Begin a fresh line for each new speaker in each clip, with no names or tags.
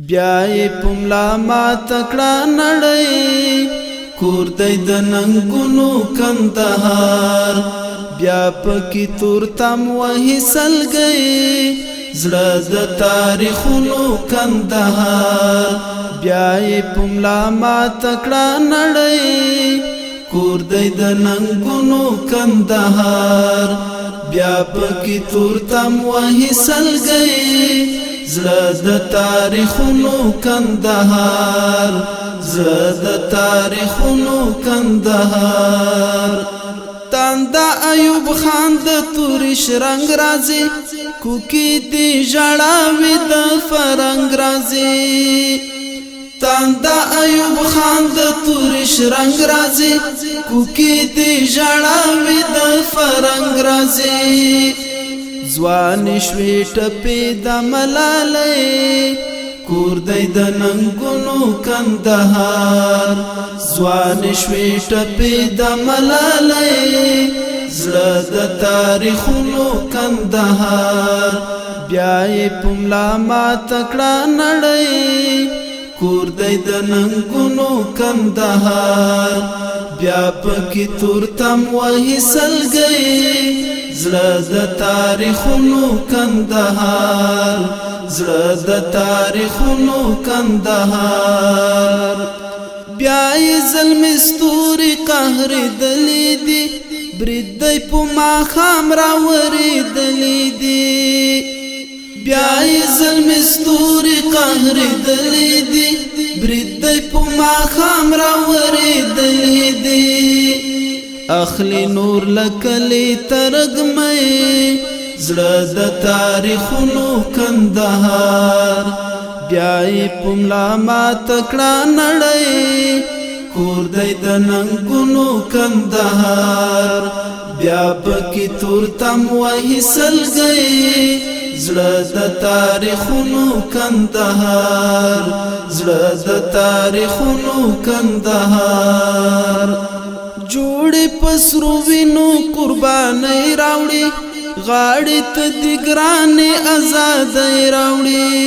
بیای پملا ما تکړه نړۍ کور دی د ننګونو کندهار بیا پکې تور تم وهي سلګۍ زړه د تاریخونو کندهار بیای پملا ما تکړه نړۍ کور دی د ننګونو کندهار بیا پکې تور تم وهي سلګۍ زړه د تاریخونو کندهار زړه د تاریخونو کندهار تاندا ایوب خان د تورش رنگ رازي کوکی دی ژړاوي د فرنګ رازي تاندا ایوب خان د تورش رنگ رازي کوکی دی ژړاوي د فرنګ رازي ځوان شوي ټپې د ملالۍ کور دی د ننګونو کندهار ځوان شوي ټپې د ملالۍ زړه د تاریخونو کندهار بیای پملا ما تکړه نړۍ کور دی د ننګونو کندهار بیا پکې تور تم وهي سلګۍ زړه د تاریخونو کندهار زړه د تاریخونو کندهار بیای ظلم ستوري قهر دلی دی برید دی په ماښام راورېدلی دی بیای ظلم ستوري قهر دلی دی برید دی په ماښام راورېدلی دی اخلی نور لکلی ترګمې زړه د تاریخونو کندهار بیای پملا ما تکړه نړۍ کور دی د ننګونو کندهار بیا پکې تور تم وهي سلګۍ زړه د تاریخونو کندهار زړه د تاریخونو کندهار جوړې پسرو وینو قربانۍ راوړي غاړې ته د ګرانې ازادۍ راوړي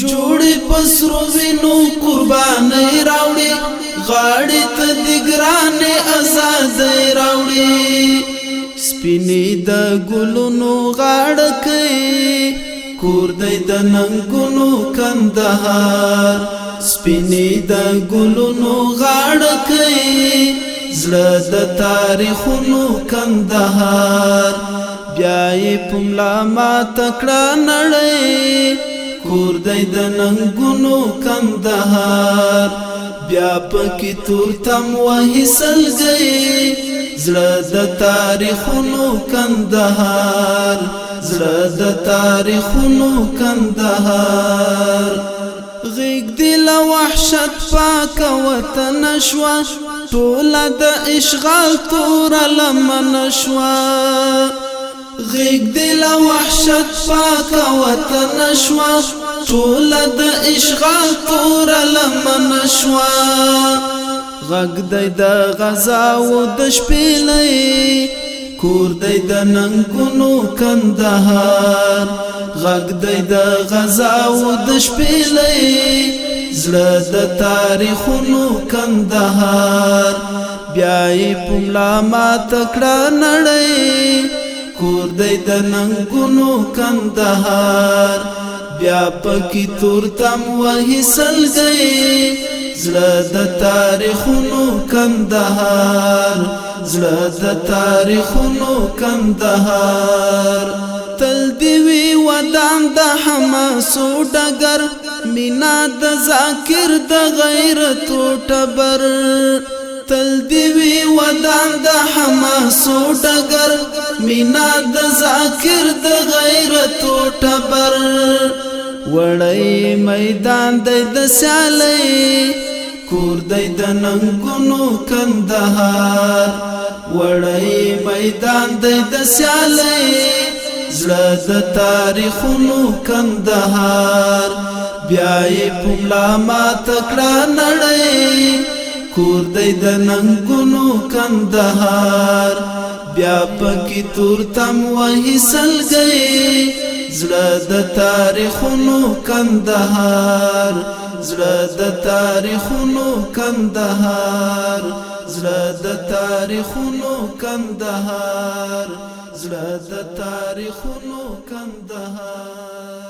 جوړې پسرو وینو قربانۍ راوړي غاړې ته د ګرانې ازادۍ راوړي سپینې د ګلونو غاړکۍ کور دی د ننګونو کندهار سپینې د ګلونو غاړکۍ زړه د تاریخونو کندهار بیای پملا ما تکړه نړۍ کور دی د ننګونو کندهار بیا پکې تور تم وهي سلګۍ زړه د تاریخونو کندهار زړه د تاریخونو کندهار غیږ دی له وحشت پاکه وطن شوه ټوله د اشغال توره لمنه شوه غیږ دی له وحشت پاکه وطن شوه ټوله د اشغال توره لمنه شوه غږ دی د غزاو د شپېلۍ کور دی د ننګونو کندهار غږ دی د غزاو د شپېلۍ زړه د تاریخونو کندهار بیای پملا ما تکړه نړۍ کور دی د ننګونو کندهار بیا پکې تور تم وهي سلګۍ زړه د تاریخونو کندهار زړه د تاریخونو کندهار تل دی وی ودان د حماسو ډګر مینا د ذاکر د غیرت ټبر تل دی وی ودان د حماسو ډګر مینا د ذاکر د غیرت ټبر وړی میدان دی د سیالۍ کور دی د ننګونو کندهار وړی میدان دی د سیالۍ زړه د تاریخونو کندهار بیای پملا ما تکړه نړۍ کور دی د ننګونو کندهار بیا پکې تور تم وهي سلګۍ زړه د تاریخونو کندهار زړه د تاریخونو کندهار زړه د تاریخونو کندهار زړه د تاریخونو کندهار